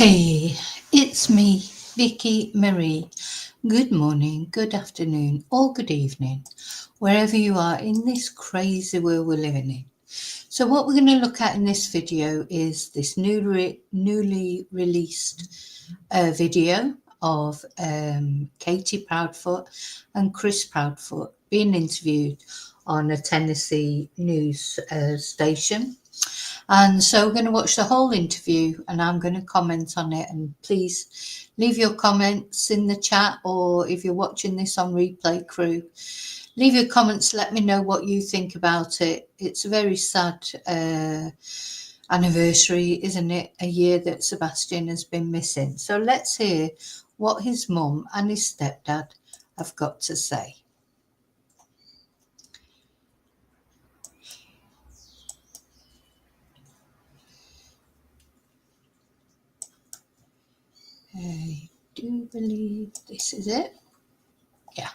Hey, it's me, Vicky Marie. Good morning, good afternoon, or good evening, wherever you are in this crazy world we're living in. So, what we're going to look at in this video is this newly released video of Katie Proudfoot and Chris Proudfoot being interviewed on a Tennessee news station. And so we're going to watch the whole interview and I'm going to comment on it. And please leave your comments in the chat, or if you're watching this on replay crew, leave your comments. Let me know what you think about it. It's a very sad anniversary, isn't it? A year that Sebastian has been missing. So let's hear what his mum and his stepdad have got to say. I do believe this is it. Yeah.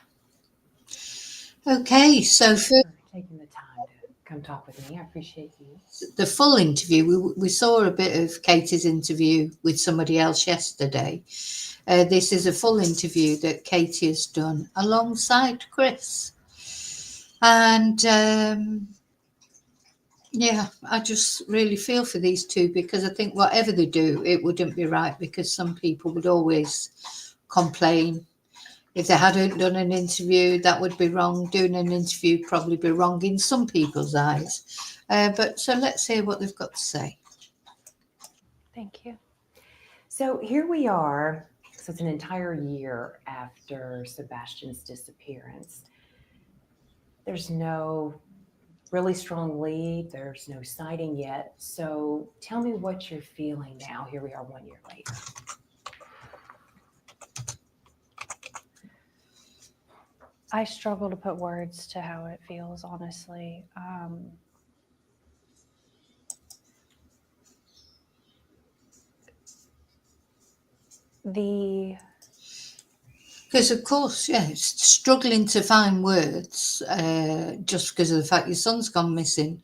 Okay, so for taking the time to come talk with me. I appreciate you. the full interview, we saw a bit of Katie's interview with somebody else yesterday. This is a full interview that Katie has done alongside Chris. And yeah, I just really feel for these two, because I think whatever they do, it wouldn't be right, because some people would always complain. If they hadn't done an interview, that would be wrong. Doing an interview would probably be wrong in some people's eyes. But so let's hear what they've got to say. Thank you. So here we are. So it's an entire year after Sebastian's disappearance. There's no really strong lead. There's no sighting yet. So tell me what you're feeling now. Here we are 1 year later. I struggle to put words to how it feels, honestly. Because of course, yeah, it's struggling to find words just because of the fact your son's gone missing,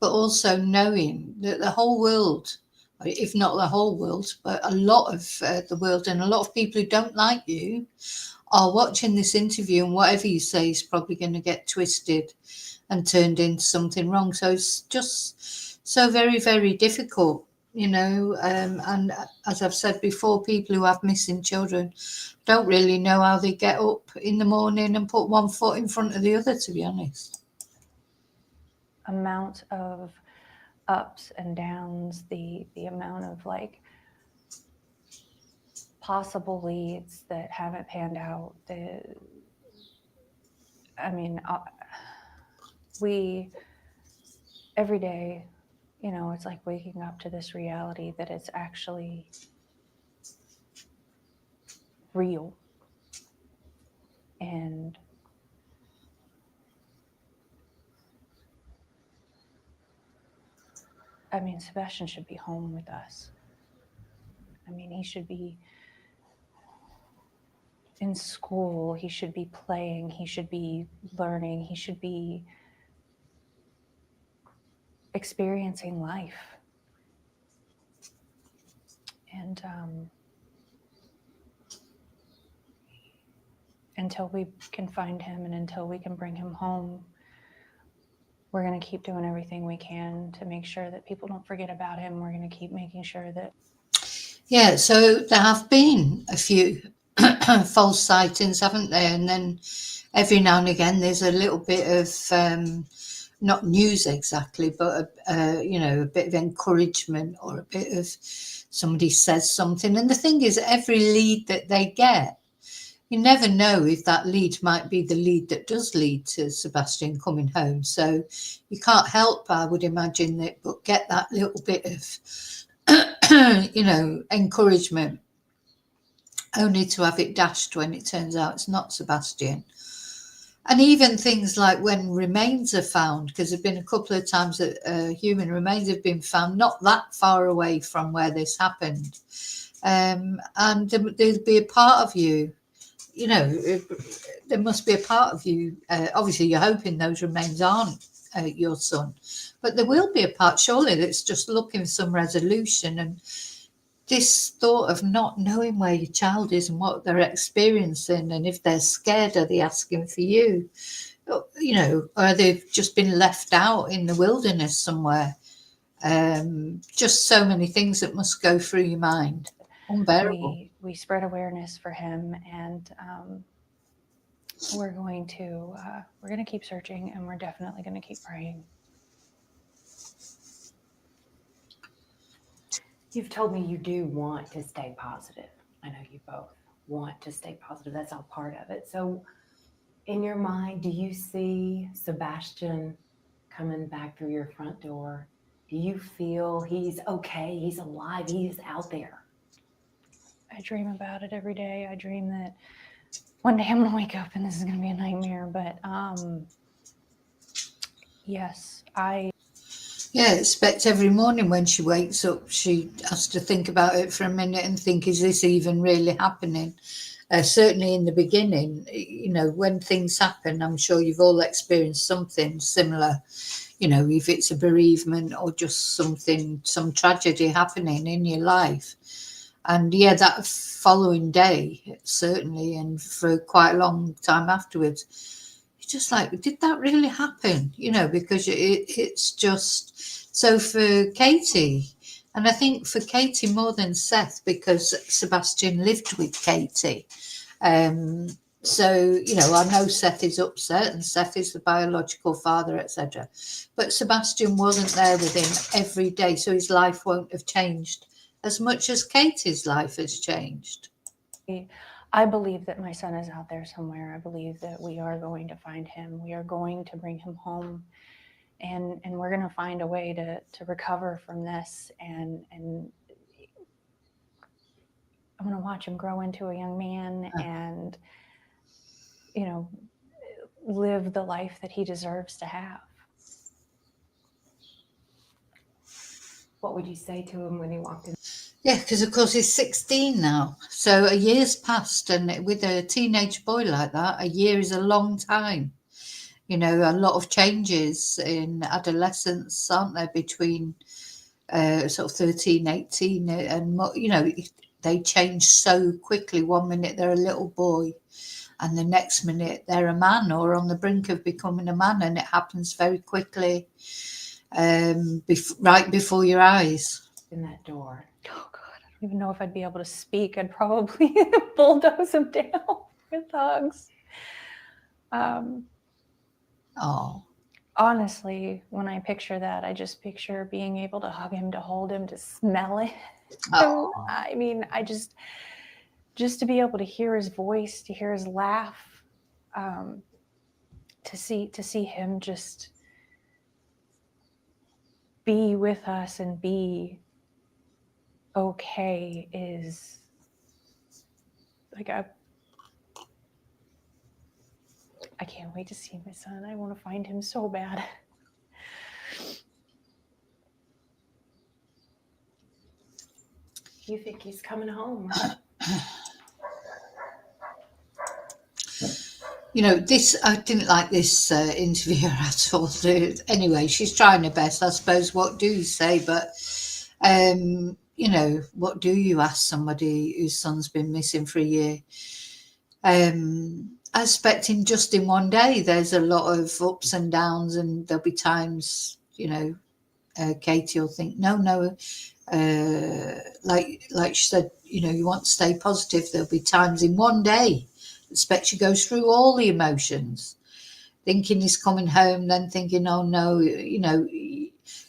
but also knowing that the whole world, if not the whole world, but a lot of the world and a lot of people who don't like you are watching this interview, and whatever you say is probably going to get twisted and turned into something wrong. So it's just so very, very difficult, you know. And as I've said before, people who have missing children don't really know how they get up in the morning and put one foot in front of the other, to be honest. Amount of ups and downs, the amount of like possible leads that haven't panned out. We every day, you know, it's like waking up to this reality that it's actually real. And I mean, Sebastian should be home with us. I mean, he should be in school, he should be playing, he should be learning, he should be experiencing life. And until we can find him and until we can bring him home, we're going to keep doing everything we can to make sure that people don't forget about him. We're going to keep making sure that... Yeah, so there have been a few false sightings, haven't there? And then every now and again there's a little bit of not news exactly, but a bit of encouragement, or a bit of somebody says something. And the thing is, every lead that they get, you never know if that lead might be the lead that does lead to Sebastian coming home. So you can't help, I would imagine, that but get that little bit of encouragement, only to have it dashed when it turns out it's not Sebastian. And even things like when remains are found, because there have been a couple of times that human remains have been found not that far away from where this happened. And there'd be a part of you, you know, there must be a part of you, obviously you're hoping those remains aren't your son, but there will be a part surely that's just looking for some resolution. And this thought of not knowing where your child is and what they're experiencing, and if they're scared, are they asking for you? You know, or they've just been left out in the wilderness somewhere. Just so many things that must go through your mind. Unbearable. We spread awareness for him, and we're going to keep searching, and we're definitely going to keep praying. You've told me you do want to stay positive. I know you both want to stay positive. That's all part of it. So in your mind, do you see Sebastian coming back through your front door? Do you feel he's okay? He's alive. He's out there. I dream about it every day. I dream that one day I'm going to wake up and this is going to be a nightmare. But yes, Yeah, expect every morning when she wakes up, she has to think about it for a minute and think, is this even really happening? Certainly in the beginning, you know, when things happen, I'm sure you've all experienced something similar, you know, if it's a bereavement or just something, some tragedy happening in your life. And yeah, that following day, certainly, and for quite a long time afterwards, it's just like, did that really happen? You know, because it's just so for Katie, and I think for Katie more than Seth, because Sebastian lived with Katie. So, you know, I know Seth is upset and Seth is the biological father, etc. But Sebastian wasn't there with him every day, so his life won't have changed as much as Katie's life has changed. I believe that my son is out there somewhere. I believe that we are going to find him. We are going to bring him home, and we're going to find a way to recover from this. And I'm going to watch him grow into a young man and, you know, live the life that he deserves to have. What would you say to him when he walked in? Yeah, because of course he's 16 now. So a year's passed, and with a teenage boy like that, a year is a long time. You know, a lot of changes in adolescence, aren't there, between sort of 13, 18, and, you know, they change so quickly. One minute they're a little boy, and the next minute they're a man or on the brink of becoming a man, and it happens very quickly, right before your eyes. In that door. Oh God, I don't even know if I'd be able to speak. I'd probably bulldoze him down with hugs. Honestly, when I picture that, I just picture being able to hug him, to hold him, to smell it. So, I mean, I just to be able to hear his voice, to hear his laugh, to see him just be with us and be okay is like I can't wait to see my son. I want to find him so bad. You think he's coming home? You know, I didn't like this interview at all. Anyway, she's trying her best, I suppose. What do you say? But, you know, what do you ask somebody whose son's been missing for a year? I expect just in one day, there's a lot of ups and downs, and there'll be times, you know, Katie will think, no, like she said, you know, you want to stay positive. There'll be times in one day, I expect she goes through all the emotions, thinking he's coming home, then thinking, oh no, you know,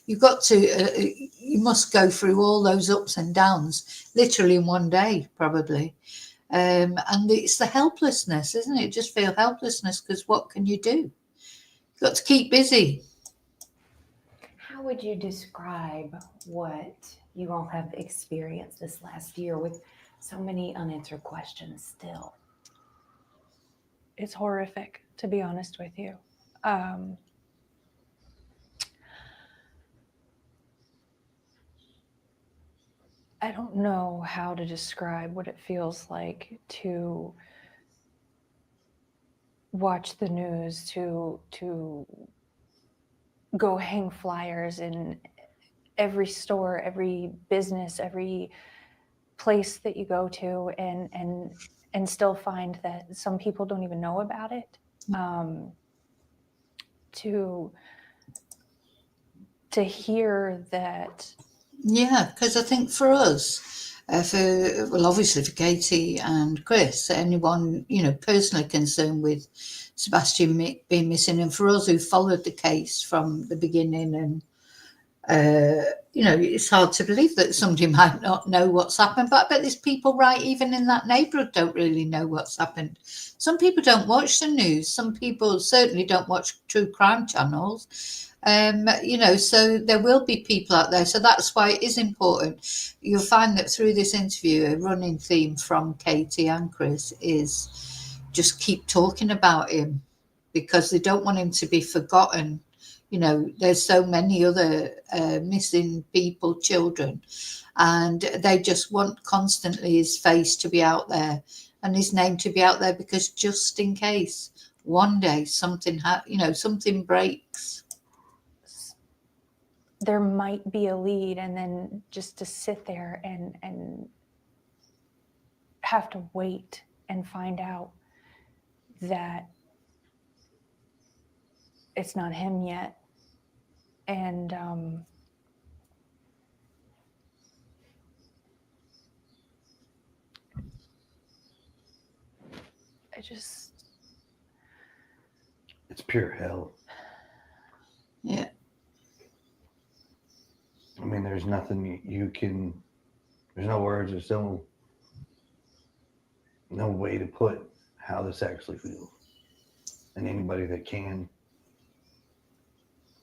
you've got to, you must go through all those ups and downs, literally in one day, probably. And it's the helplessness, isn't it? Just feel helplessness, because what can you do? You've got to keep busy. How would you describe what you all have experienced this last year with so many unanswered questions still? It's horrific, to be honest with you. I don't know how to describe what it feels like to watch the news, to go hang flyers in every store, every business, every place that you go to and still find that some people don't even know about it. To hear that. Yeah, because I think for us, obviously for Katie and Chris, anyone, personally concerned with Sebastian being missing, and for us who followed the case from the beginning, and it's hard to believe that somebody might not know what's happened, but I bet there's people right even in that neighbourhood don't really know what's happened. Some people don't watch the news. Some people certainly don't watch true crime channels. So there will be people out there. So that's why it is important. You'll find that through this interview, a running theme from Katie and Chris is just keep talking about him, because they don't want him to be forgotten. There's so many other missing people, children, and they just want constantly his face to be out there and his name to be out there, because just in case one day something something breaks, there might be a lead, and then just to sit there and have to wait and find out that it's not him yet. And it's pure hell. Yeah. I mean, there's nothing there's no words, there's no way to put how this actually feels. And anybody that can,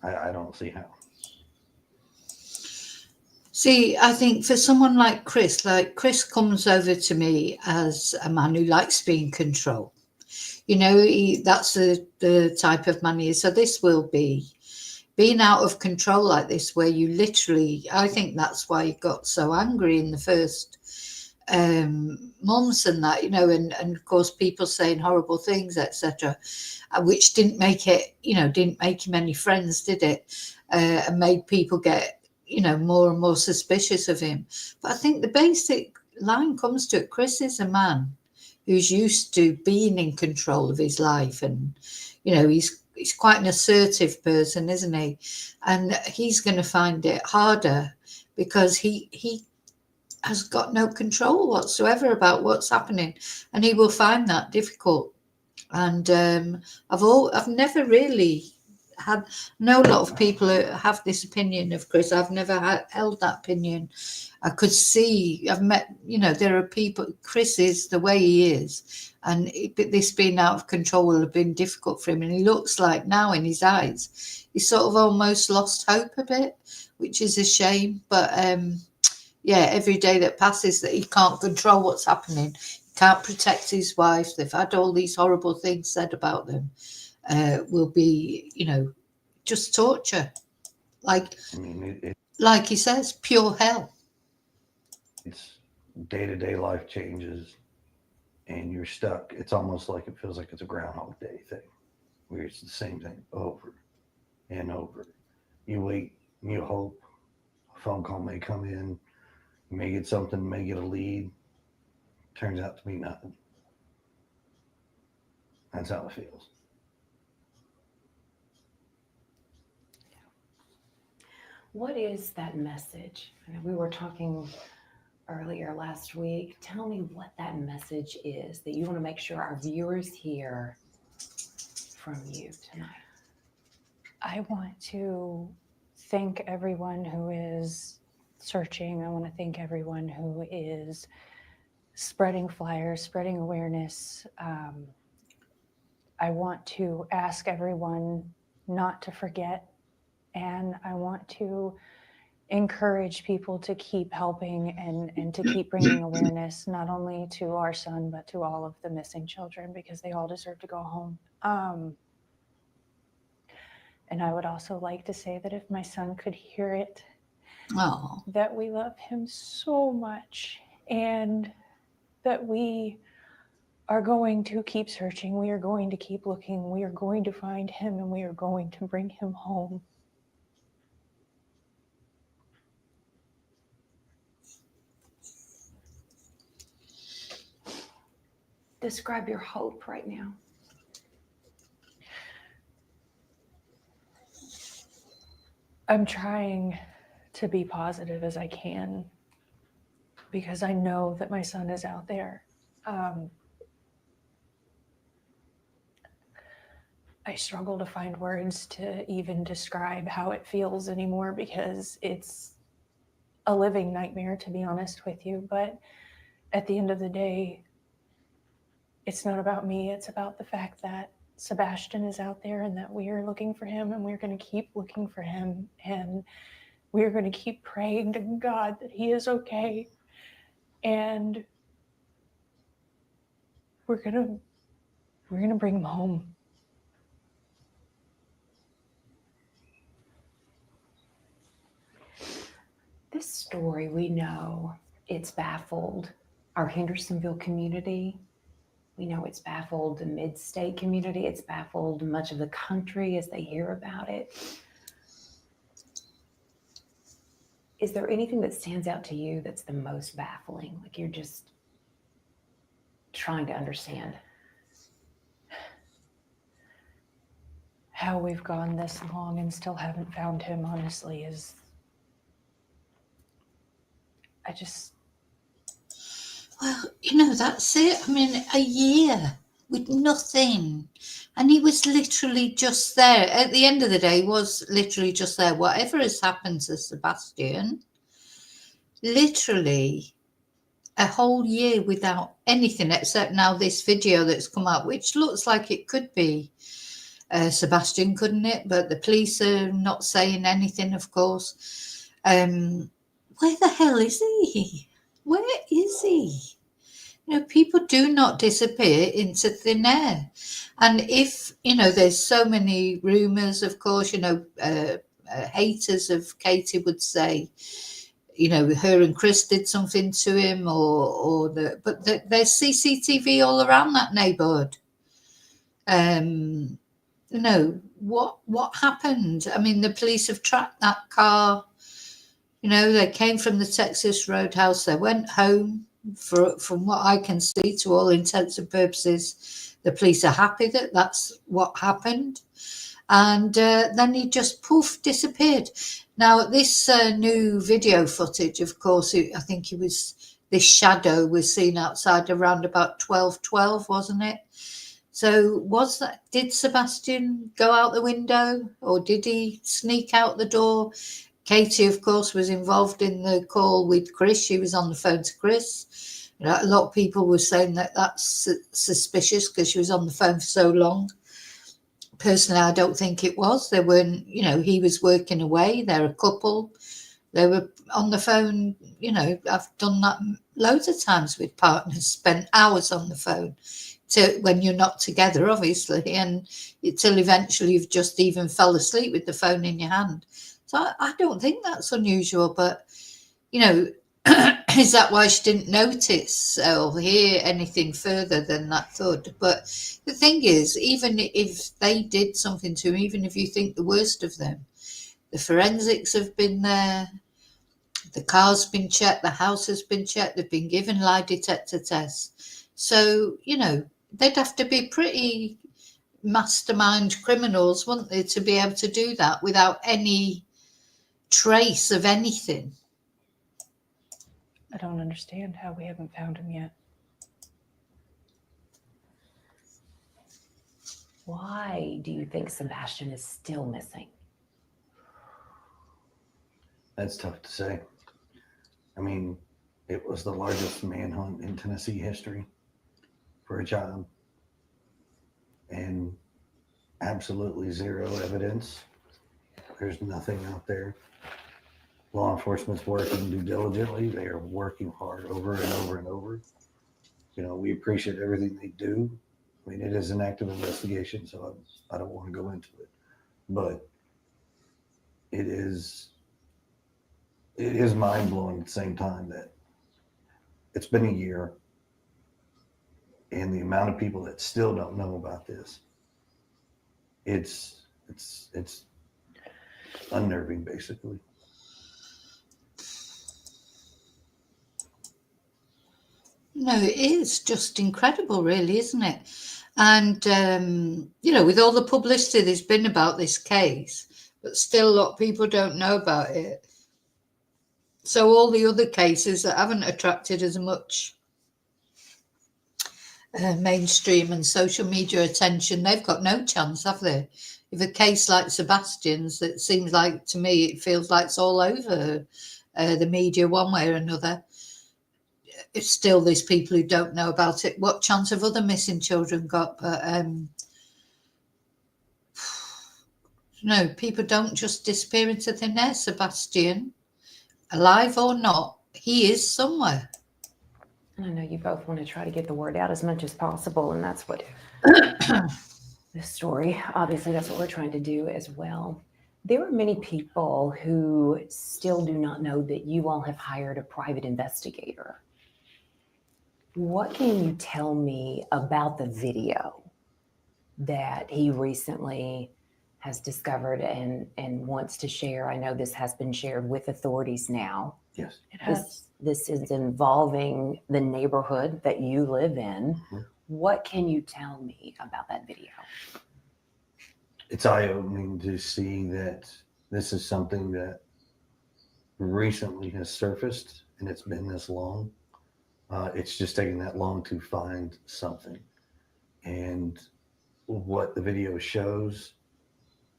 I don't see how. See, I think for someone like Chris comes over to me as a man who likes to be in control. That's the type of man he is. So this will be being out of control like this, where you literally, I think that's why he got so angry in the first months and that, and of course people saying horrible things, etc., which didn't make him any friends, did it? And made people get, more and more suspicious of him. But I think the basic line comes to it. Chris is a man who's used to being in control of his life, and he's quite an assertive person, isn't he? And he's going to find it harder because he has got no control whatsoever about what's happening, and he will find that difficult. And I've never really know a lot of people who have this opinion of Chris. I've never held that opinion. I could see, I've met, there are people, Chris is the way he is, and this being out of control will have been difficult for him. And he looks like now in his eyes, he's sort of almost lost hope a bit, which is a shame. But every day that passes that he can't control what's happening, he can't protect his wife. They've had all these horrible things said about them. Will be, just torture. Like he says, pure hell. It's day-to-day life changes and you're stuck. It's almost like it feels like it's a Groundhog Day thing, where it's the same thing over and over. You wait and you hope a phone call may come in, you may get something, may get a lead. Turns out to be nothing. That's how it feels. What is that message? We were talking earlier last week. Tell me what that message is that you want to make sure our viewers hear from you tonight. I want to thank everyone who is searching. I want to thank everyone who is spreading flyers, spreading awareness. I want to ask everyone not to forget, and I want to encourage people to keep helping and to keep bringing awareness, not only to our son, but to all of the missing children, because they all deserve to go home. And I would also like to say that if my son could hear it, that we love him so much, and that we are going to keep searching. We are going to keep looking. We are going to find him, and we are going to bring him home. describe your hope right now? I'm trying to be positive as I can because I know that my son is out there. I struggle to find words to even describe how it feels anymore because it's a living nightmare, to be honest with you. But at the end of the day, it's not about me. It's about the fact that Sebastian is out there and that we are looking for him, and we're going to keep looking for him, and we're going to keep praying to God that he is okay. And we're going to bring him home. This story, we know it's baffled our Hendersonville community. We know it's baffled the mid-state community. It's baffled much of the country as they hear about it. Is there anything that stands out to you that's the most baffling? Like you're just trying to understand? How we've gone this long and still haven't found him, honestly, is... Well, that's it. I mean, a year with nothing. And he was literally just there. At the end of the day, he was literally just there. Whatever has happened to Sebastian, literally a whole year without anything except now this video that's come out, which looks like it could be Sebastian, couldn't it? But the police are not saying anything, of course. Where the hell is he? Where is he? People do not disappear into thin air. And if, there's so many rumours, of course, haters of Katie would say, her and Chris did something to him but there's CCTV all around that neighbourhood. What happened? I mean, the police have tracked that car. They came from the Texas Roadhouse. They went home. From what I can see, to all intents and purposes, the police are happy that that's what happened. And then he just poof, disappeared. Now, this new video footage, of course, I think this shadow was seen outside around about 12:12, wasn't it? So did Sebastian go out the window, or did he sneak out the door? Katie, of course, was involved in the call with Chris. She was on the phone to Chris. A lot of people were saying that that's suspicious because she was on the phone for so long. Personally, I don't think it was. They weren't, he was working away. They're a couple. They were on the phone. I've done that loads of times with partners, spent hours on the phone when you're not together, obviously, and till eventually you've just even fell asleep with the phone in your hand. So I don't think that's unusual, but, is that why she didn't notice or hear anything further than that thud? But the thing is, even if they did something to him, even if you think the worst of them, the forensics have been there, the car's been checked, the house has been checked, they've been given lie detector tests. So, they'd have to be pretty mastermind criminals, wouldn't they, to be able to do that without any trace of anything. I don't understand how we haven't found him yet. Why do you think Sebastian is still missing? That's tough to say. I mean, it was the largest manhunt in Tennessee history for a child, and absolutely zero evidence. There's nothing out there. Law enforcement's working due diligently. They are working hard over and over and over. We appreciate everything they do. I mean, it is an active investigation, so I don't want to go into it. But it is mind-blowing at the same time that it's been a year, and the amount of people that still don't know about this, it's unnerving, basically. No, it is just incredible, really, isn't it? And, with all the publicity there's been about this case, but still a lot of people don't know about it. So all the other cases that haven't attracted as much mainstream and social media attention, they've got no chance, have they? If a case like Sebastian's, it seems like, to me, it feels like it's all over the media one way or another. It's still there's people who don't know about it. What chance have other missing children got? But no, people don't just disappear into thin air. Sebastian, alive or not, he is somewhere. And I know you both want to try to get the word out as much as possible, and that's what this story, obviously, that's what we're trying to do as well. There are many people who still do not know that you all have hired a private investigator. What can you tell me about the video that he recently has discovered and wants to share? I know this has been shared with authorities now. Yes. It has. This is involving the neighborhood that you live in. Mm-hmm. What can you tell me about that video? It's eye-opening to see that this is something that recently has surfaced, and it's been this long. It's just taken that long to find something. And what the video shows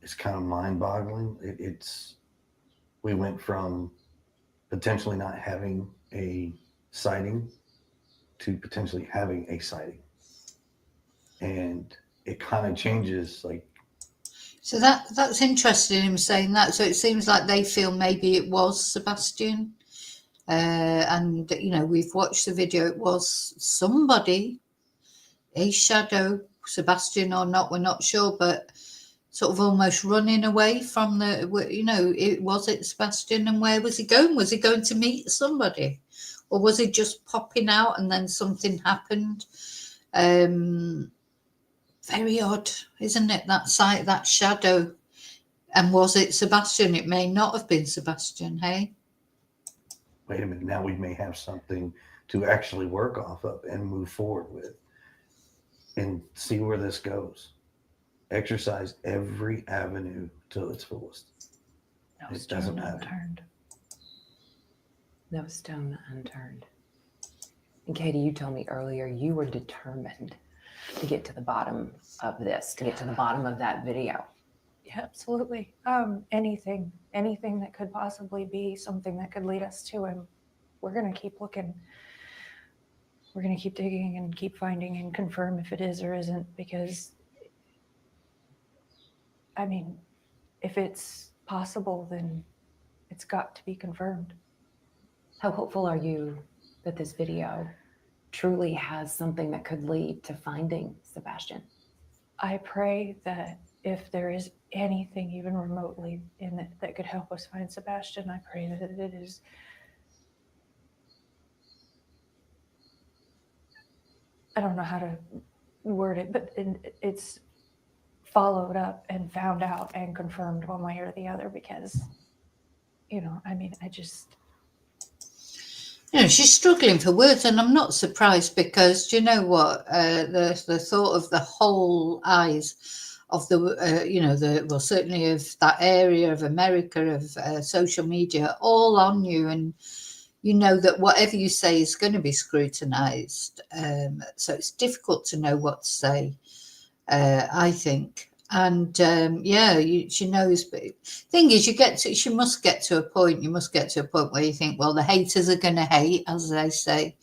is kind of mind-boggling. We went from potentially not having a sighting to potentially having a sighting. And it kind of changes, like. So that's interesting, him saying that. So it seems like they feel maybe it was Sebastian. And, we've watched the video. It was somebody, a shadow, Sebastian or not, we're not sure, but sort of almost running away from was it Sebastian, and where was he going? Was he going to meet somebody, or was he just popping out and then something happened? Very odd, isn't it? That sight, that shadow. And was it Sebastian? It may not have been Sebastian, hey? Wait a minute, now we may have something to actually work off of and move forward with and see where this goes. Exercise every avenue till its fullest. No It doesn't stone matter. unturned. No stone unturned. And Katie, you told me earlier you were determined to get to the bottom of this, to get to the bottom of that video. Yeah, absolutely. Anything that could possibly be something that could lead us to him. We're going to keep looking. We're going to keep digging and keep finding and confirm if it is or isn't, because, I mean, if it's possible, then it's got to be confirmed. How hopeful are you that this video truly has something that could lead to finding Sebastian? I pray that if there is anything even remotely in it that could help us find Sebastian, I pray that it is I don't know how to word it, but it's followed up and found out and confirmed one way or the other, because, I just. She's struggling for words, and I'm not surprised, because do you know what? The thought of the whole eyes of certainly of that area of America, of social media, all on you, and you know that whatever you say is going to be scrutinized. So it's difficult to know what to say, I think. And she knows. But thing is, you must get to a point. You must get to a point where you think, well, the haters are going to hate, as they say.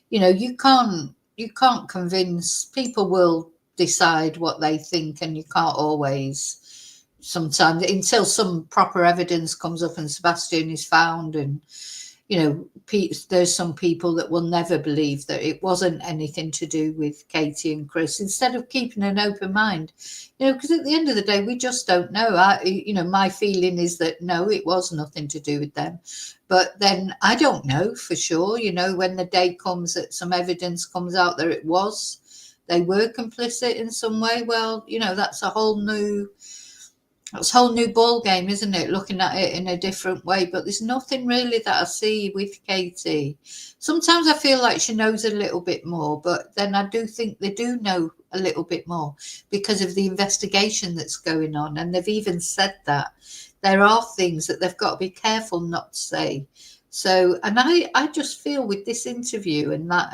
You can't convince people. Will decide what they think, and you can't always. Sometimes, until some proper evidence comes up and Sebastian is found, and there's some people that will never believe that it wasn't anything to do with Katie and Chris, instead of keeping an open mind, because at the end of the day, we just don't know. My feeling is that no, it was nothing to do with them. But then I don't know for sure, when the day comes that some evidence comes out that they were complicit in some way. Well, that's a whole new It's a whole new ball game, isn't it? Looking at it in a different way. But there's nothing really that I see with Katie. Sometimes I feel like she knows a little bit more, but then I do think they do know a little bit more because of the investigation that's going on. And they've even said that there are things that they've got to be careful not to say. So, and I just feel with this interview and that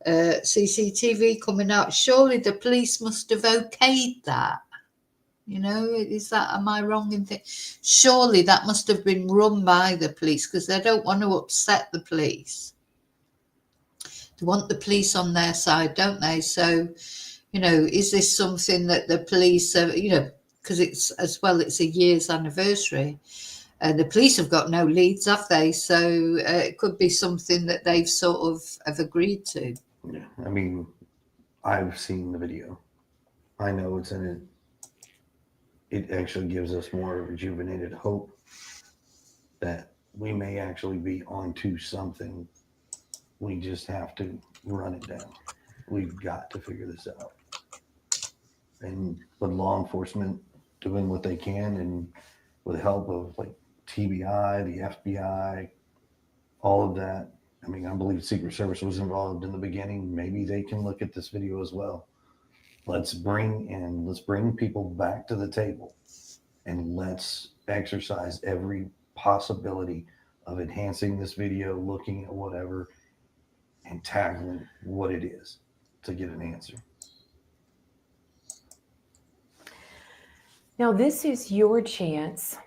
CCTV coming out, surely the police must have okayed that. You know, is that, am I wrong in thinking? Surely that must have been run by the police because they don't want to upset the police. They want the police on their side, don't they? So, you know, is this something that the police, you know, because it's as well, it's a year's anniversary. The police have got no leads, have they? So it could be something that they've sort of have agreed to. Yeah, I mean, I've seen the video. I know it's in it. It actually gives us more rejuvenated hope that we may actually be onto something. We just have to run it down. We've got to figure this out. And with law enforcement doing what they can and with the help of like TBI, the FBI, all of that. I mean, I believe Secret Service was involved in the beginning. Maybe they can look at this video as well. Let's bring people back to the table and let's exercise every possibility of enhancing this video, looking at whatever and tackling what it is to get an answer. Now, this is your chance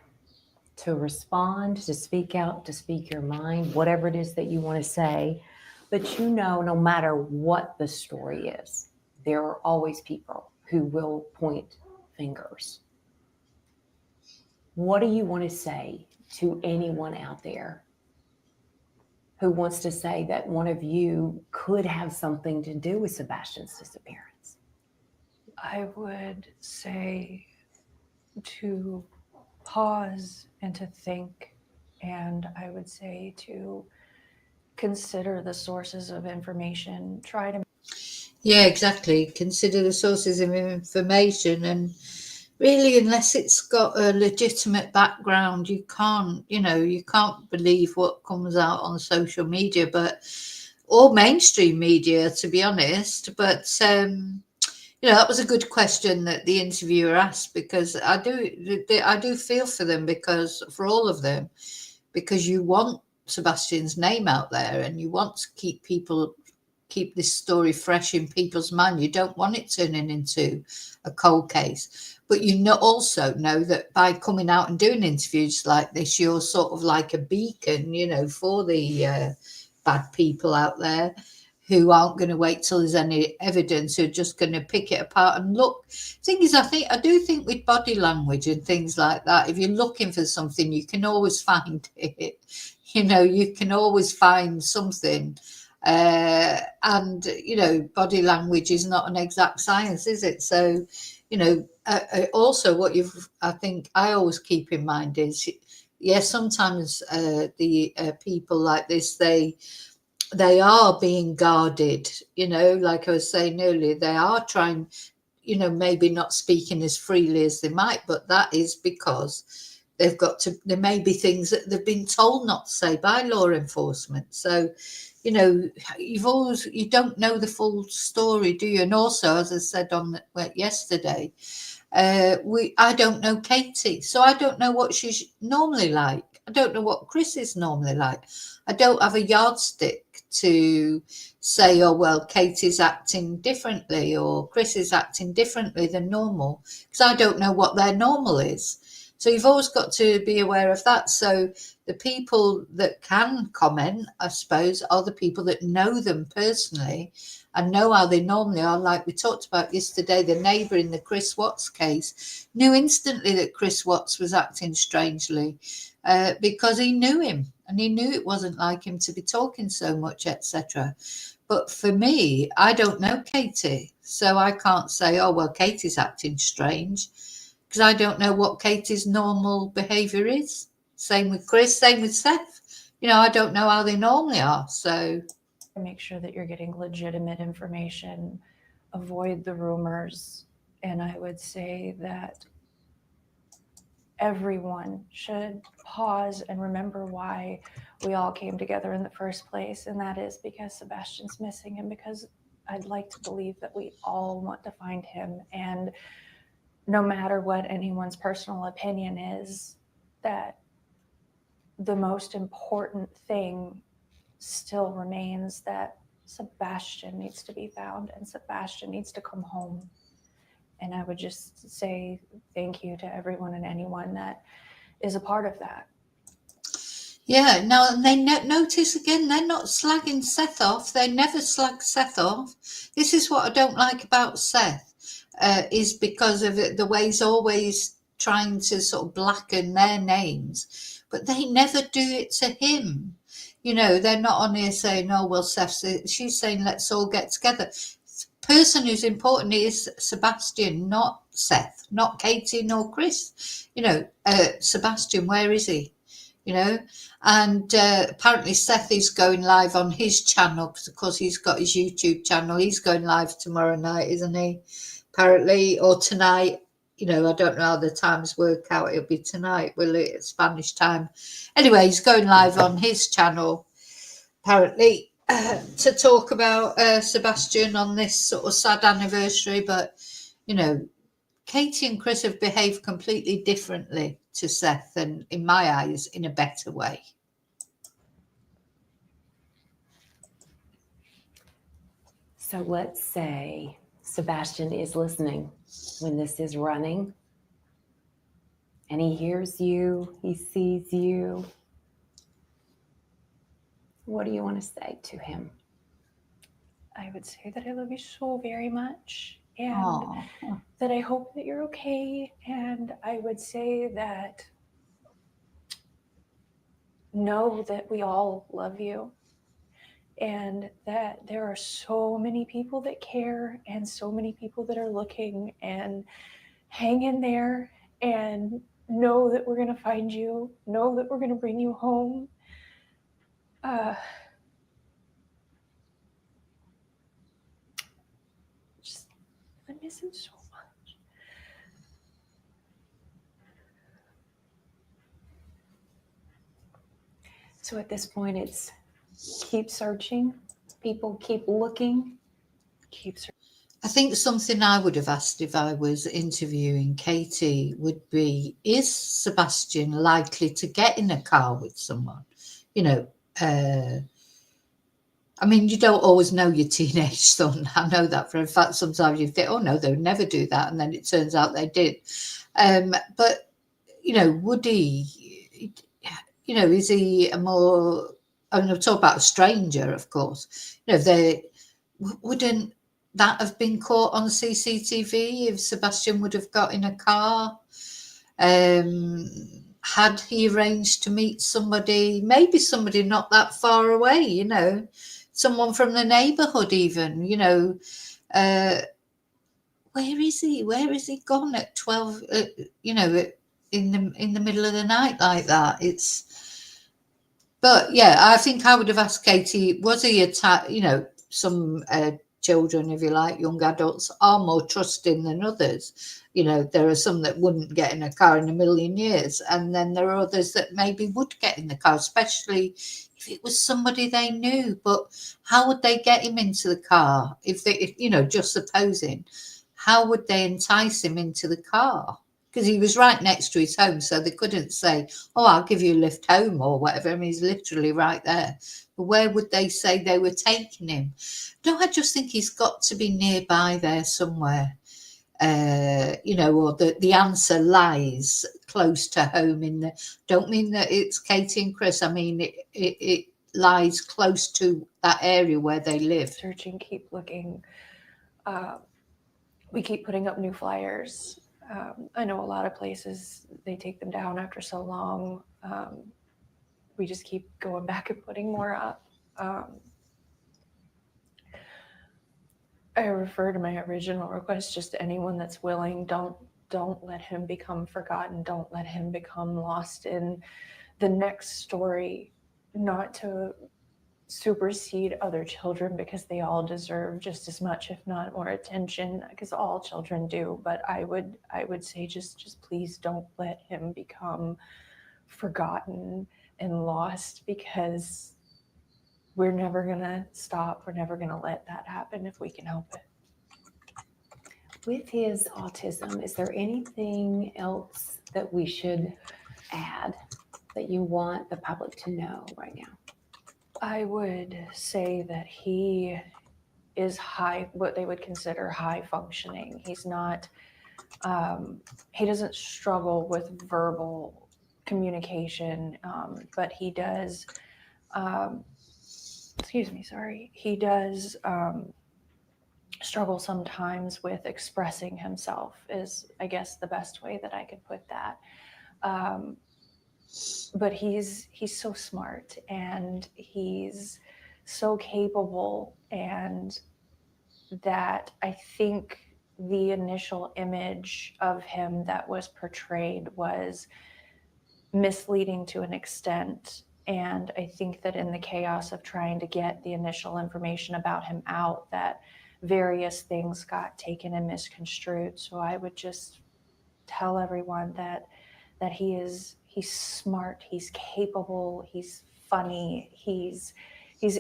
to respond, to speak out, to speak your mind, whatever it is that you want to say. But you know, no matter what the story is, there are always people who will point fingers. What do you want to say to anyone out there who wants to say that one of you could have something to do with Sebastian's disappearance? I would say to pause and to think, and I would say to consider the sources of information. Try to Yeah, exactly. Consider the sources of information, and really, unless it's got a legitimate background, you can't believe what comes out on social media, but or mainstream media, to be honest. But that was a good question that the interviewer asked, because I do feel for them, because for all of them, because you want Sebastian's name out there and you want to keep this story fresh in people's mind. You don't want it turning into a cold case. But also know that by coming out and doing interviews like this, you're sort of like a beacon, for the bad people out there who aren't going to wait till there's any evidence, who are just going to pick it apart and look. Thing is, I do think with body language and things like that, if you're looking for something, you can always find it. You can always find something. And body language is not an exact science, is it? So also what I think I always keep in mind is, yes, sometimes the people like this, they are being guarded, like I was saying earlier, they are trying, maybe not speaking as freely as they might, but that is because there may be things that they've been told not to say by law enforcement. So, you don't know the full story, do you? And also, as I said yesterday, I don't know Katie, so I don't know what she's normally like. I don't know what Chris is normally like. I don't have a yardstick to say, oh, well, Katie's acting differently or Chris is acting differently than normal, because I don't know what their normal is. So you've always got to be aware of that. So the people that can comment, I suppose, are the people that know them personally and know how they normally are. Like we talked about yesterday, the neighbour in the Chris Watts case knew instantly that Chris Watts was acting strangely because he knew him and he knew it wasn't like him to be talking so much, etc. But for me, I don't know Katie, so I can't say, oh, well, Katie's acting strange, because I don't know what Katie's normal behaviour is. Same with Chris, same with Seth. I don't know how they normally are. So make sure that you're getting legitimate information, avoid the rumors. And I would say that everyone should pause and remember why we all came together in the first place. And that is because Sebastian's missing, and because I'd like to believe that we all want to find him. And no matter what anyone's personal opinion is, that the most important thing still remains, that Sebastian needs to be found and Sebastian needs to come home. And I would just say thank you to everyone and anyone that is a part of that. Yeah, now and they notice again, they're not slagging Seth off. They never slag Seth off. This is what I don't like about Seth, is because of it, the way he's always trying to sort of blacken their names, but they never do it to him. You know, they're not on here saying, "Oh well, Seth." She's saying, "Let's all get together." The person who's important is Sebastian, not Seth, not Katie nor Chris. You know, Sebastian, where is he? You know, and apparently Seth is going live on his channel because, of course, he's got his YouTube channel. He's going live tomorrow night, isn't he? Apparently, or tonight. You know, I don't know how the times work out. It'll be tonight, will it? Spanish time. Anyway, he's going live on his channel, apparently, to talk about Sebastian on this sort of sad anniversary. But, you know, Katie and Chris have behaved completely differently to Seth, and in my eyes, in a better way. So let's say Sebastian is listening when this is running, and he hears you, he sees you. What do you want to say to him? I would say that I love you so very much, and Aww. that I hope that you're okay. And I would say that know that we all love you, and that there are so many people that care and so many people that are looking, and hang in there and know that we're going to find you, know that we're going to bring you home. Just, I miss him so much. So at this point, it's keep searching. People keep looking. Keep searching. I think something I would have asked if I was interviewing Katie would be, is Sebastian likely to get in a car with someone? You know, I mean, you don't always know your teenage son. I know that for a fact. Sometimes you think, oh no, they would never do that. And then it turns out they did. But, you know, would he, you know, is he a more, I mean, I'll talk about a stranger, of course. You know, they wouldn't that have been caught on CCTV if Sebastian would have got in a car? Had he arranged to meet somebody, maybe somebody not that far away, you know, someone from the neighbourhood even, you know, where is he? Where is he gone at 12, you know, in the middle of the night like that? But yeah, I think I would have asked Katie, was he attacked? You know, some children, if you like, young adults are more trusting than others. You know, there are some that wouldn't get in a car in a million years. And then there are others that maybe would get in the car, especially if it was somebody they knew. But how would they get him into the car? If you know, just supposing, how would they entice him into the car? Because he was right next to his home, so they couldn't say, oh, I'll give you a lift home or whatever. I mean, he's literally right there. But where would they say they were taking him? No, I just think he's got to be nearby there somewhere. You know, or the answer lies close to home. Don't mean that it's Katie and Chris. I mean, it lies close to that area where they live. Searching, keep looking. We keep putting up new flyers. I know a lot of places, they take them down after so long. We just keep going back and putting more up. I refer to my original request, just to anyone that's willing, don't let him become forgotten. Don't let him become lost in the next story. Not to supersede other children because they all deserve just as much, if not more attention, because all children do. But I would say just please don't let him become forgotten and lost, because we're never gonna stop. We're never gonna let that happen if we can help it. With his autism, is there anything else that we should add that you want the public to know right now? I would say that he is what they would consider high functioning. He's not, he doesn't struggle with verbal communication, but he does, he does struggle sometimes with expressing himself, is, I guess, the best way that I could put that. But he's so smart, and he's so capable, and that I think the initial image of him that was portrayed was misleading to an extent. And I think that in the chaos of trying to get the initial information about him out, that various things got taken and misconstrued. So I would just tell everyone that he's smart, he's capable, he's funny, he's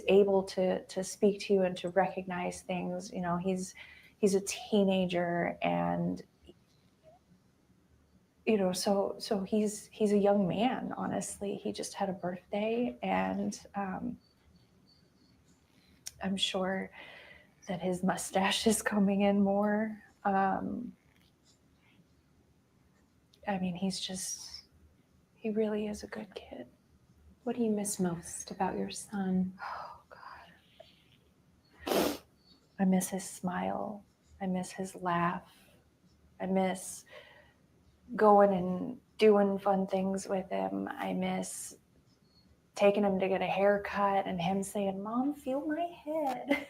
able to speak to you and to recognize things. You know, he's a teenager, and you know, so he's a young man. Honestly, he just had a birthday, and I'm sure that his mustache is coming in more. I mean, he really is a good kid. What do you miss most about your son? Oh God. I miss his smile. I miss his laugh. I miss going and doing fun things with him. I miss taking him to get a haircut and him saying, "Mom, feel my head."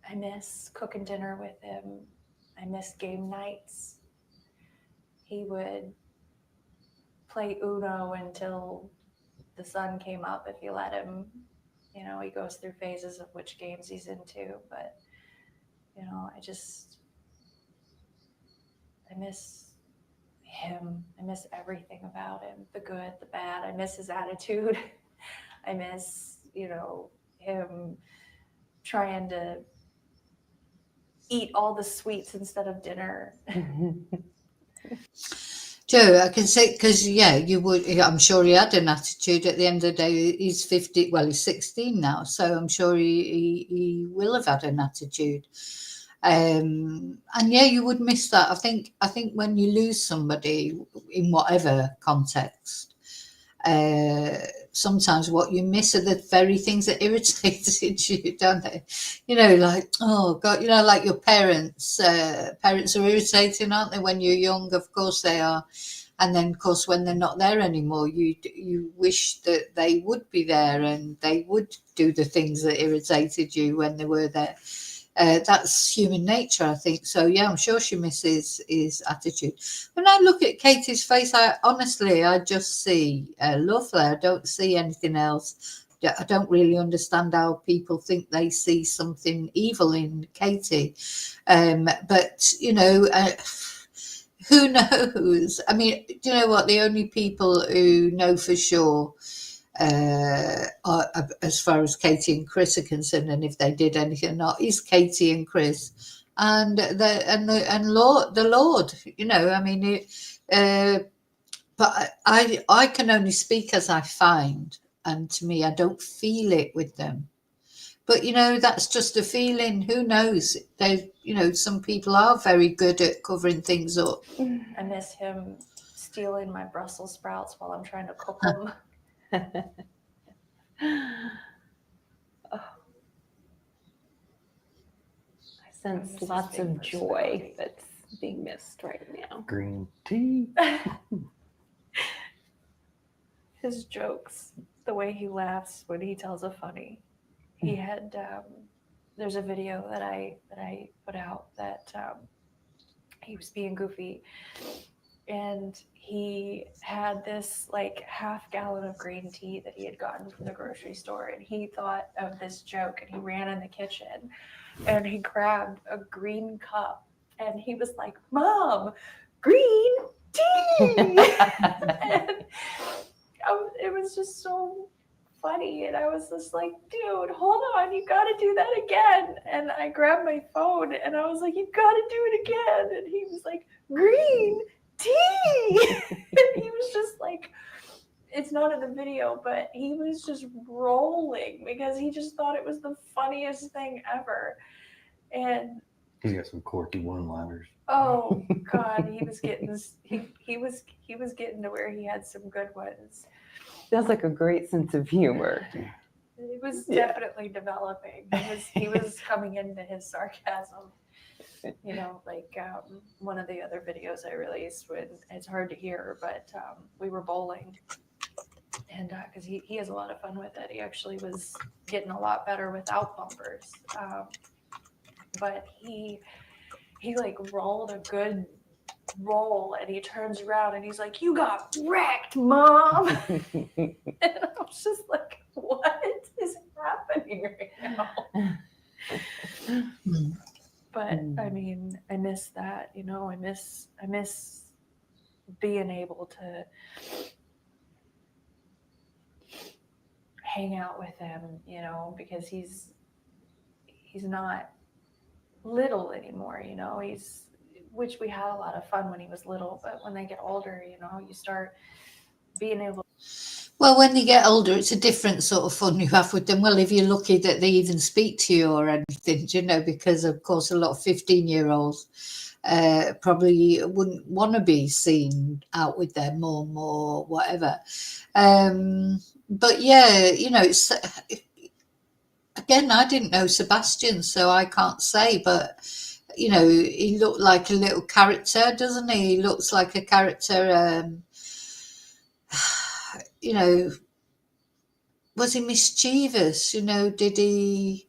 I miss cooking dinner with him. I miss game nights. He would play Uno until the sun came up if you let him. You know, he goes through phases of which games he's into, but you know, I miss him. I miss everything about him, the good, the bad. I miss his attitude. I miss, you know, him trying to eat all the sweets instead of dinner. Joe, I can say, because you would. I'm sure he had an attitude. At the end of the day, he's 50. Well, he's 16 now, so I'm sure he will have had an attitude. And you would miss that. I think when you lose somebody in whatever context, sometimes what you miss are the very things that irritated you, don't they? You know, like, oh God, you know, like your parents. Parents are irritating, aren't they? When you're young, of course they are. And then, of course, when they're not there anymore, you wish that they would be there and they would do the things that irritated you when they were there. That's human nature, I think. So, yeah, I'm sure she misses his attitude. When I look at Katie's face, I just see love there. I don't see anything else. I don't really understand how people think they see something evil in Katie. But, you know, who knows? I mean, do you know what? The only people who know for sure, as far as Katie and Chris are concerned, and if they did anything or not, is Katie and Chris, and the Lord. You know, I mean, but I can only speak as I find, and to me, I don't feel it with them. But you know, that's just a feeling. Who knows? You know, some people are very good at covering things up. I miss him stealing my Brussels sprouts while I'm trying to cook them. I sense lots of joy that's being missed right now. Green tea. His jokes, the way he laughs when he tells a funny. He had there's a video that I put out that he was being goofy, and he had this like half gallon of green tea that he had gotten from the grocery store, and he thought of this joke, and he ran in the kitchen and he grabbed a green cup and he was like, "Mom, green tea." And it was just so funny, and I was just like, "Dude, hold on, you got to do that again." And I grabbed my phone and I was like, "You got to do it again." And he was like, "Green tea." And he was just like, it's not in the video, but he was just rolling because he just thought it was the funniest thing ever. And He's got some quirky one-liners. oh God, he was getting this, he was getting to where he had some good ones. Sounds like a great sense of humor. It was Yeah. definitely developing. He was coming into his sarcasm. You know, like one of the other videos I released, when it's hard to hear, but we were bowling, and because he has a lot of fun with it. He actually was getting a lot better without bumpers, but he like rolled a good roll, and he turns around and he's like, "You got wrecked, Mom." And I was just like, what is happening right now? But I mean, I miss that, you know. I miss being able to hang out with him, you know, because he's not little anymore, you know. Which we had a lot of fun when he was little, but when they get older, you know, you start being able. Well, when they get older, it's a different sort of fun you have with them. Well, if you're lucky that they even speak to you or anything, you know, because of course a lot of 15-year-olds probably wouldn't want to be seen out with their mum or whatever. But yeah, you know, it's again, I didn't know Sebastian, so I can't say, but you know, he looked like a little character, doesn't he? He looks like a character. You know, was he mischievous? You know, did he?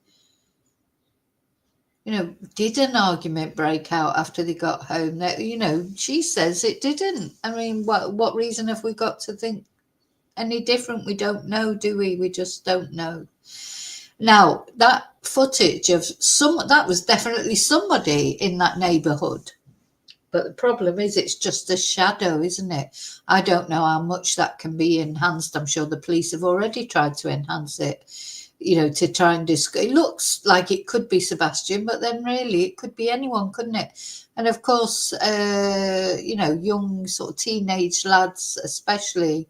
You know, did an argument break out after they got home? That, you know, she says it didn't. I mean, what reason have we got to think any different? We don't know, do we? We just don't know. Now, that footage of that was definitely somebody in that neighbourhood. But the problem is it's just a shadow, isn't it? I don't know how much that can be enhanced. I'm sure the police have already tried to enhance it, you know, to try and it looks like it could be Sebastian, but then really it could be anyone, couldn't it? And of course, you know, young sort of teenage lads especially,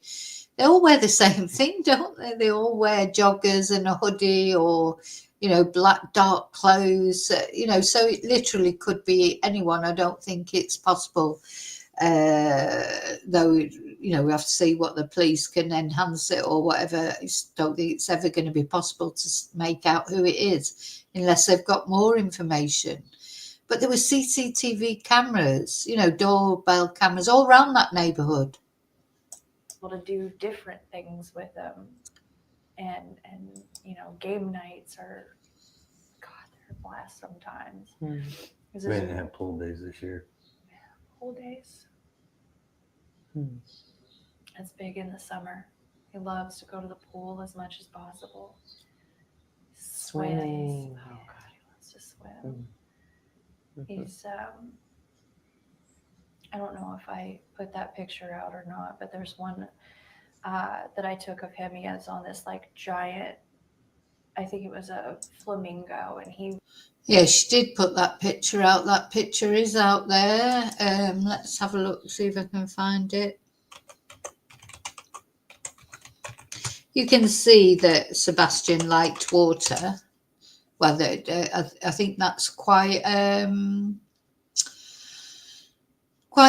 they all wear the same thing, don't they? They all wear joggers and a hoodie, or, you know, black dark clothes, you know, so it literally could be anyone. I don't think it's possible, though, you know, we have to see what the police can enhance it or whatever. I don't think it's ever going to be possible to make out who it is unless they've got more information. But there were CCTV cameras, you know, doorbell cameras all around that neighbourhood. To do different things with them, and you know, game nights are, God, they're a blast sometimes. We didn't have pool days this year. Pool days. That's big in the summer. He loves to go to the pool as much as possible. Swimming. Oh God, he loves to swim. He's I don't know if I put that picture out or not, but there's one that I took of him. He has on this like giant, I think it was a flamingo, and he. Yeah, she did put that picture out. That picture is out there. Let's have a look, see if I can find it. You can see that Sebastian liked water. Well, I think that's quite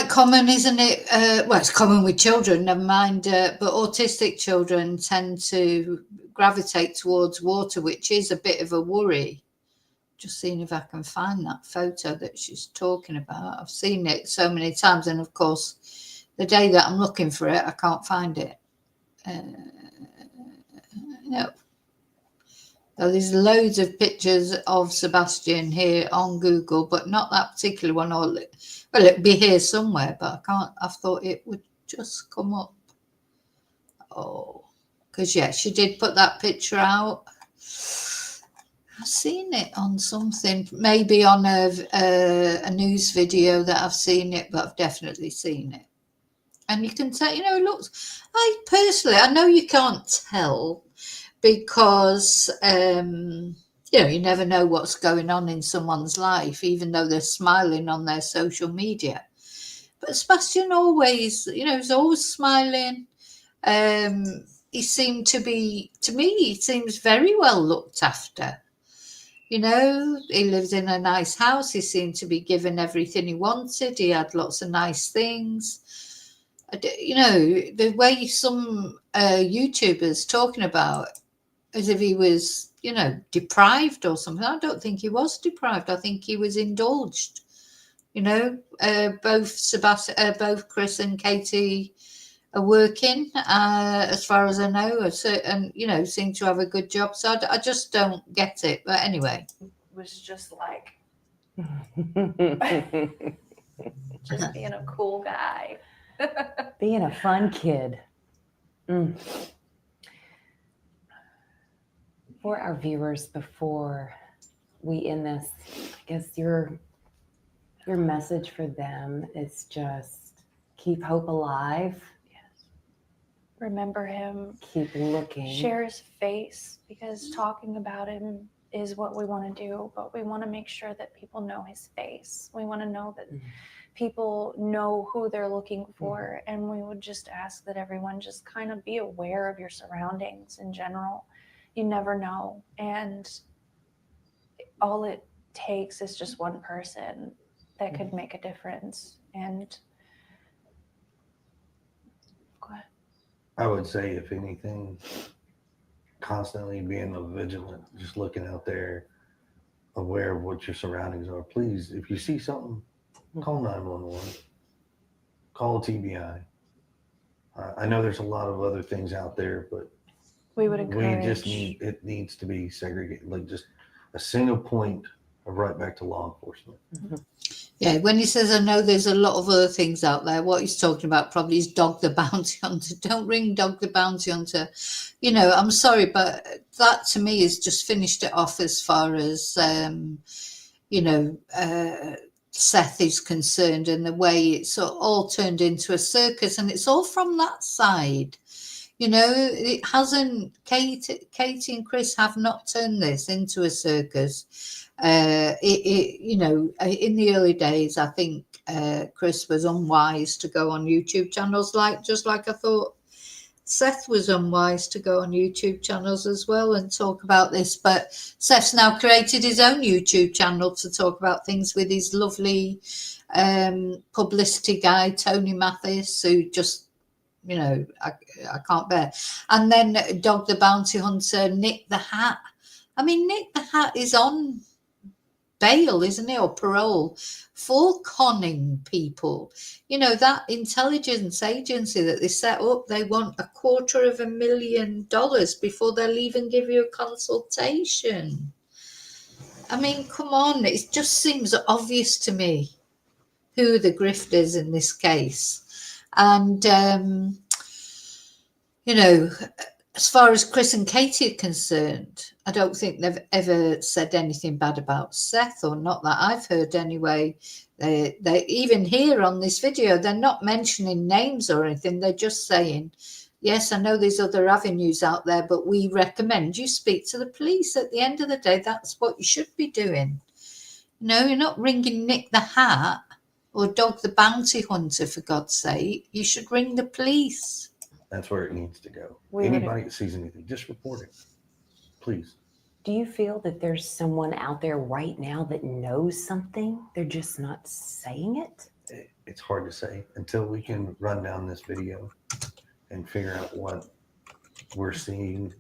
common, isn't it? Well, it's common with children, never mind. But autistic children tend to gravitate towards water, which is a bit of a worry. Just seeing if I can find that photo that she's talking about. I've seen it so many times, and of course, the day that I'm looking for it, I can't find it. No. So there's loads of pictures of Sebastian here on Google, but not that particular one. Well, it'll be here somewhere, but I can't. I thought it would just come up. Oh, because yeah, she did put that picture out. I've seen it on something, maybe on a news video that I've seen it, but I've definitely seen it. And you can tell, it looks. I know you can't tell because you never know what's going on in someone's life, even though they're smiling on their social media. But Sebastian always, is always smiling. He seemed to be, to me, he seems very well looked after. He lived in a nice house. He seemed to be given everything he wanted. He had lots of nice things. The way some YouTubers talking about as if he was, deprived or something. I don't think he was deprived. I think he was indulged. Both Chris and Katie are working, as far as I know, and seem to have a good job. So I just don't get it. But anyway, Was just like just being a cool guy. Being a fun kid. For our viewers, before we end this, I guess your message for them is just keep hope alive. Yes. Remember him. Keep looking. Share his face, because talking about him is what we want to do, but we want to make sure that people know his face. We want to know that people know who they're looking for, and we would just ask that everyone just kind of be aware of your surroundings in general. You never know, and all it takes is just one person that could make a difference. And go ahead. I would say, if anything, constantly being vigilant, just looking out there, aware of what your surroundings are. Please, if you see something, call 911, call TBI. I know there's a lot of other things out there, but We would encourage. it needs to be segregated, like just a single point of right back to law enforcement. Yeah, when he says, I know there's a lot of other things out there, what he's talking about probably is Dog the Bounty Hunter. Don't ring Dog the Bounty Hunter. I'm sorry, but that to me has just finished it off as far as, Seth is concerned, and the way it's all turned into a circus, and it's all from that side. It hasn't. Katie and Chris have not turned this into a circus. In the early days, I think Chris was unwise to go on YouTube channels, just like I thought Seth was unwise to go on YouTube channels as well and talk about this. But Seth's now created his own YouTube channel to talk about things with his lovely publicity guy, Tony Mathis, who just, I can't bear. And then Dog the Bounty Hunter, Nick the Hat. I mean, Nick the Hat is on bail, isn't he, or parole, for conning people. That intelligence agency that they set up, they want $250,000 before they'll even give you a consultation. I mean, come on, it just seems obvious to me who the grift is in this case. And as far as Chris and Katie are concerned, I don't think they've ever said anything bad about Seth, or not that I've heard anyway. They even here on this video, they're not mentioning names or anything. They're just saying, yes, I know there's other avenues out there, but we recommend you speak to the police. At the end of the day, that's what you should be doing. You're not ringing Nick the Hat or Dog the Bounty Hunter, for God's sake. You should ring the police. That's where it needs to go. Anybody that sees anything, just report it, please. Do you feel that there's someone out there right now that knows something? They're just not saying it? It's hard to say until we can run down this video and figure out what we're seeing.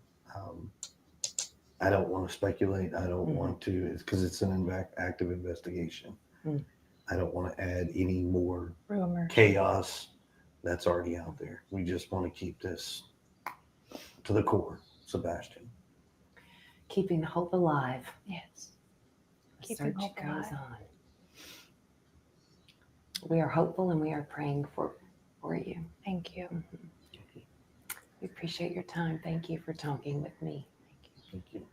I don't want to speculate. I don't want to, because it's an active investigation. I don't want to add any more chaos that's already out there. We just want to keep this to the core, Sebastian. keeping hope alive. Yes. The Keeping search hope goes alive. on. We are hopeful and we are praying for you. Thank you. We appreciate your time. Thank you for talking with me. Thank you.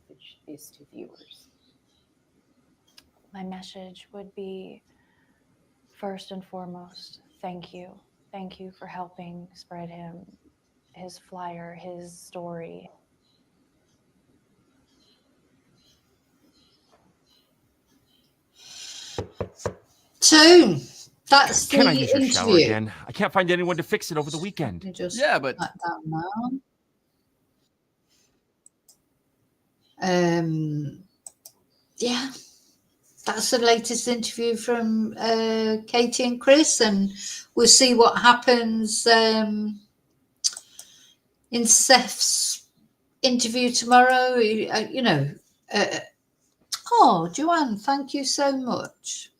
Which is to viewers. My message would be, first and foremost, thank you. Thank you for helping spread his flyer, his story. So that's Can I the use your shower interview. again? I can't find anyone to fix it over the weekend. Let me just Yeah, but put that down now. Yeah, that's the latest interview from Katie and Chris, and we'll see what happens in Seth's interview tomorrow. Oh, Joanne, thank you so much.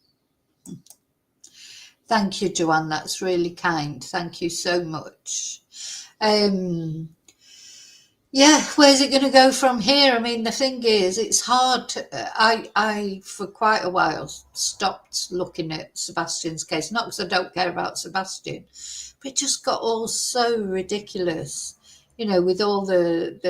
Thank you, Joanne. That's really kind. Thank you so much. Yeah, where's it going to go from here? I mean, the thing is, it's hard. I for quite a while stopped looking at Sebastian's case, not because I don't care about Sebastian, but it just got all so ridiculous, with all the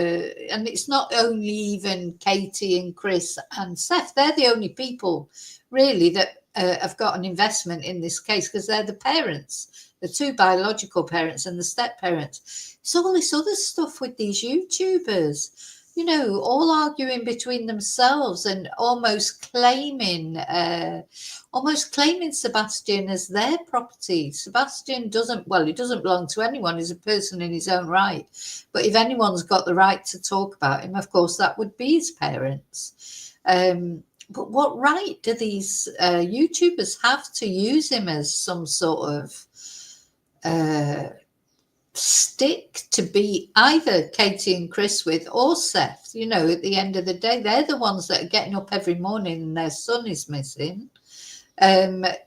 and it's not only even Katie and Chris and Seth. They're the only people really that have got an investment in this case, because they're the parents, the two biological parents and the step parents. It's all this other stuff with these YouTubers, all arguing between themselves and almost claiming Sebastian as their property. Sebastian doesn't belong to anyone. He's a person in his own right. But if anyone's got the right to talk about him, of course, that would be his parents. But what right do these YouTubers have to use him as some sort of stick to be either Katie and Chris with, or Seth? At the end of the day, they're the ones that are getting up every morning and their son is missing. The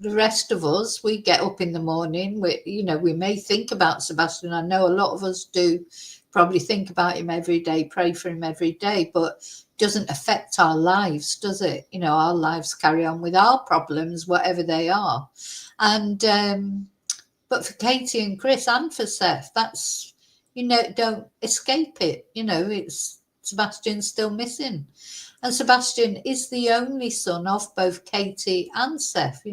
rest of us, we get up in the morning, we may think about Sebastian. I know a lot of us do probably think about him every day, pray for him every day, but doesn't affect our lives, does it? Our lives carry on with our problems, whatever they are. And but for Katie and Chris and for Seth, that's, don't escape it. It's Sebastian's still missing. And Sebastian is the only son of both Katie and Seth,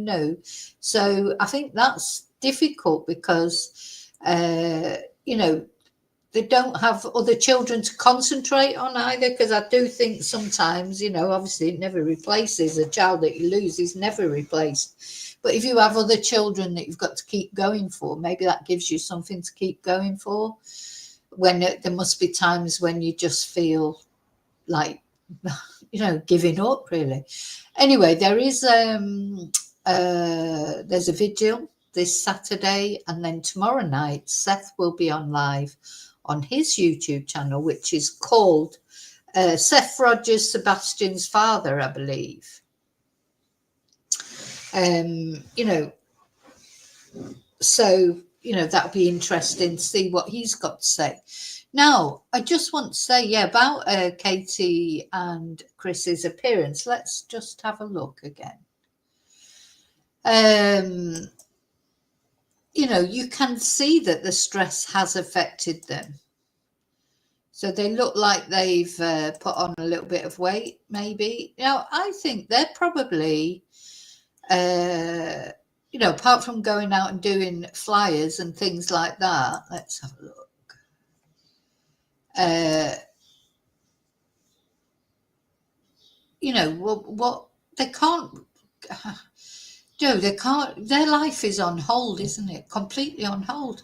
So I think that's difficult because, they don't have other children to concentrate on either. Because I do think sometimes, obviously it never replaces a child that you lose, is never replaced. But if you have other children that you've got to keep going for, maybe that gives you something to keep going for. When there must be times when you just feel like, giving up, really. Anyway, there's a vigil this Saturday, and then tomorrow night Seth will be on live on his YouTube channel, which is called Seth Rogers, Sebastian's father, I believe. So that'll be interesting to see what he's got to say. Now, I just want to say, about Katie and Chris's appearance. Let's just have a look again. You can see that the stress has affected them. So they look like they've put on a little bit of weight, maybe. I think they're probably, apart from going out and doing flyers and things like that. Let's have a look. What they can't do, their life is on hold, isn't it? Completely on hold.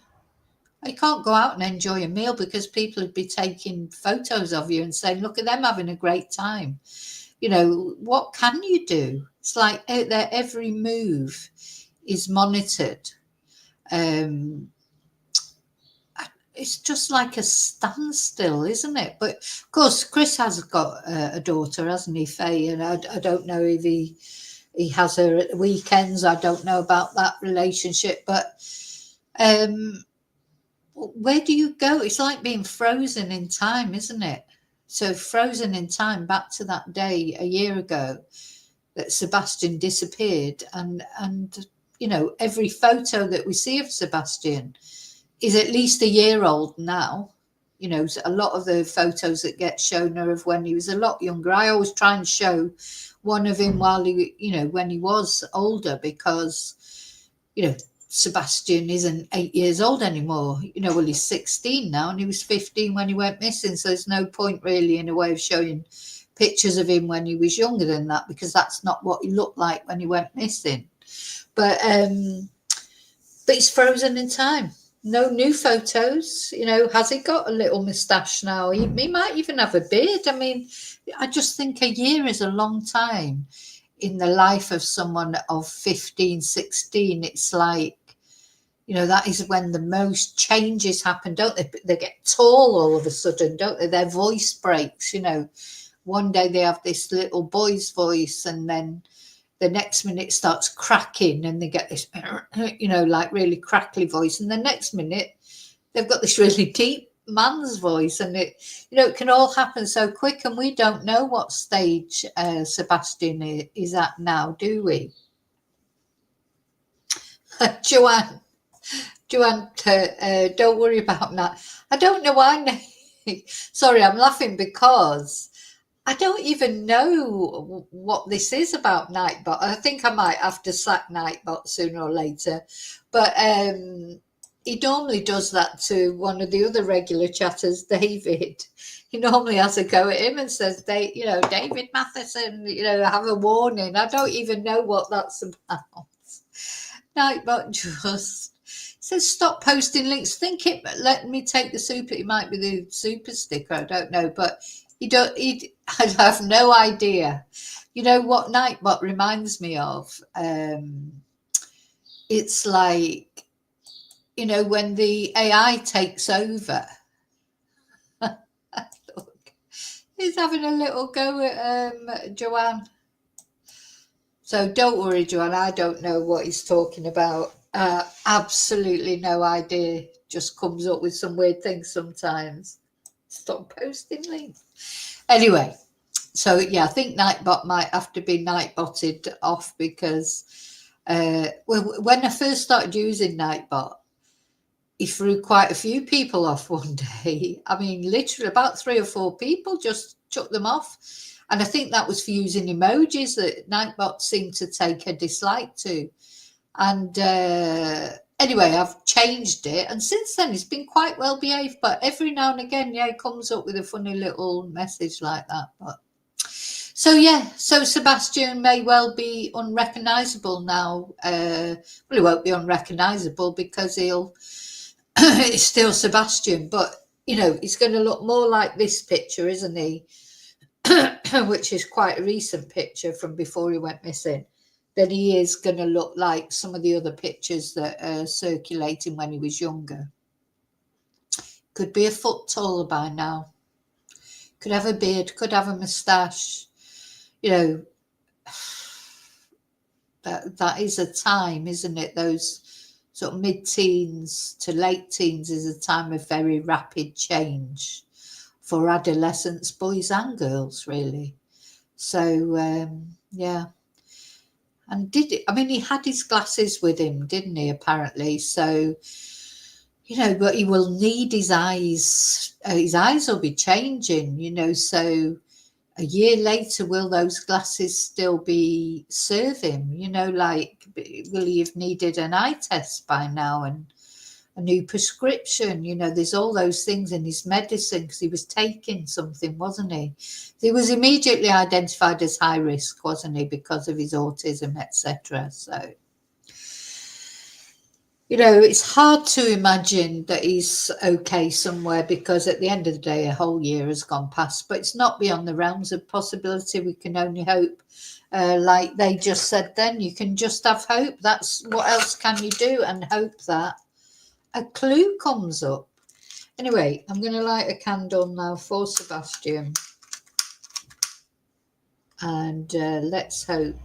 You can't go out and enjoy a meal because people would be taking photos of you and saying, look at them having a great time. What can you do? It's like their every move is monitored. It's just like a standstill, isn't it? But of course, Chris has got a daughter, hasn't he, Faye? And I don't know if he has her at the weekends. I don't know about that relationship, but where do you go? It's like being frozen in time, isn't it? So frozen in time back to that day a year ago that Sebastian disappeared, and every photo that we see of Sebastian is at least a year old now. A lot of the photos that get shown are of when he was a lot younger. I always try and show one of him while when he was older, because Sebastian isn't 8 years old anymore. Well, he's 16 now, and he was 15 when he went missing. So there's no point really in a way of showing pictures of him when he was younger than that, because that's not what he looked like when he went missing. But he's frozen in time. No new photos. Has he got a little moustache now? He might even have a beard. I mean, I just think a year is a long time in the life of someone of 15, 16. It's like, that is when the most changes happen, don't they? They get tall all of a sudden, don't they? Their voice breaks, One day they have this little boy's voice, and then the next minute starts cracking and they get this, like really crackly voice. And the next minute they've got this really deep man's voice, and it can all happen so quick, and we don't know what stage Sebastian is at now, do we? Joanne, don't worry about that. I don't know why. Sorry, I'm laughing because I don't even know what this is about Nightbot. I think I might have to sack Nightbot sooner or later. But he normally does that to one of the other regular chatters, David. He normally has a go at him and says, David Matheson, have a warning. I don't even know what that's about. Nightbot just says, stop posting links. Let me take the super. It might be the super sticker. I don't know. But I have no idea. You know what Nightbot reminds me of? It's like, when the AI takes over. Look, he's having a little go at Joanne. So don't worry, Joanne. I don't know what he's talking about. Absolutely no idea. Just comes up with some weird things sometimes. Stop posting links. Anyway, so yeah, I think Nightbot might have to be Nightbotted off, because when I first started using Nightbot, he threw quite a few people off one day. I mean, literally about 3 or 4 people just took them off. And I think that was for using emojis that Nightbot seemed to take a dislike to. And anyway, I've changed it, and since then it's been quite well behaved. But every now and again, it comes up with a funny little message like that. But so Sebastian may well be unrecognisable now. Well, he won't be unrecognisable because it's still Sebastian, but he's going to look more like this picture, isn't he? Which is quite a recent picture from before he went missing. Then he is going to look like some of the other pictures that are circulating when he was younger. Could be a foot taller by now. Could have a beard, could have a moustache. That is a time, isn't it? Those sort of mid-teens to late teens is a time of very rapid change for adolescents, boys and girls, really. So, yeah. And he had his glasses with him, didn't he, apparently? So, but he will need his eyes. His eyes will be changing, so a year later, will those glasses still be serving? Will he have needed an eye test by now and a new prescription? There's all those things in his medicine, because he was taking something, wasn't he? He was immediately identified as high risk, wasn't he, because of his autism, etc. So, it's hard to imagine that he's okay somewhere, because at the end of the day, a whole year has gone past. But it's not beyond the realms of possibility. We can only hope. Like they just said then, you can just have hope. That's what else can you do? And hope that a clue comes up. Anyway, I'm going to light a candle now for Sebastian. And let's hope.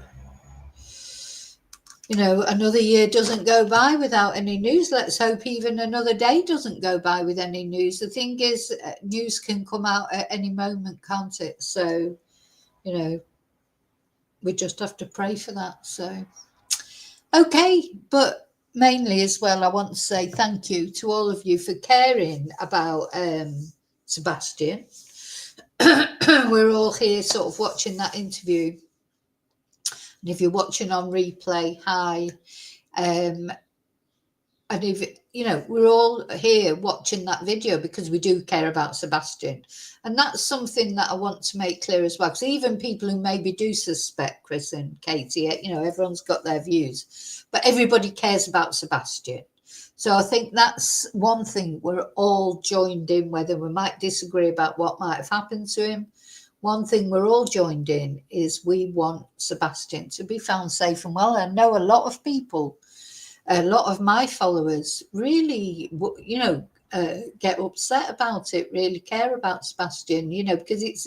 another year doesn't go by without any news. Let's hope even another day doesn't go by with any news. The thing is, news can come out at any moment, can't it? So, we just have to pray for that. So, okay, but mainly as well, I want to say thank you to all of you for caring about Sebastian. We're all here sort of watching that interview. And if you're watching on replay, hi. And if, we're all here watching that video because we do care about Sebastian. And that's something that I want to make clear as well. Because even people who maybe do suspect Chris and Katie, everyone's got their views. But everybody cares about Sebastian. So I think that's one thing we're all joined in, whether we might disagree about what might have happened to him. One thing we're all joined in is we want Sebastian to be found safe and well. I know a lot of people, a lot of my followers really, get upset about it, really care about Sebastian, because it's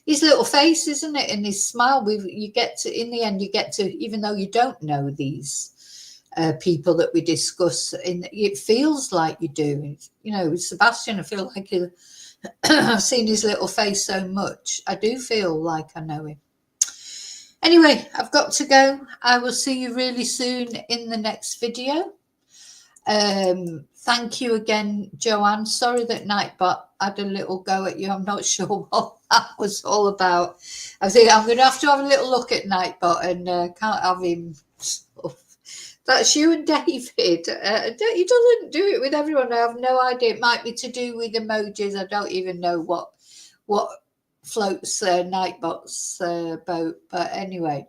his little face, isn't it? And his smile. In the end, you get to, even though you don't know these people that we discuss, it feels like you do. With Sebastian, I feel like I've seen his little face so much. I do feel like I know him. Anyway, I've got to go. I will see you really soon in the next video. Thank you again, Joanne. Sorry that Nightbot had a little go at you. I'm not sure what that was all about. I think I'm going to have a little look at Nightbot and can't have him. That's you and David. He doesn't do it with everyone. I have no idea. It might be to do with emojis. I don't even know what floats Nightbot's boat. But anyway,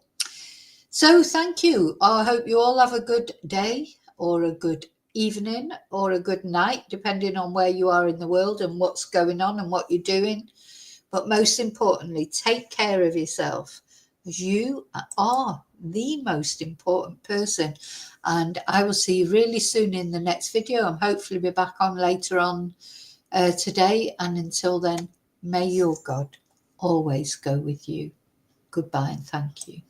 so thank you. I hope you all have a good day or a good evening or a good night, depending on where you are in the world and what's going on and what you're doing. But most importantly, take care of yourself, as you are the most important person. And I will see you really soon in the next video. I'm hopefully be back on later on today. And until then, may your God always go with you. Goodbye and thank you.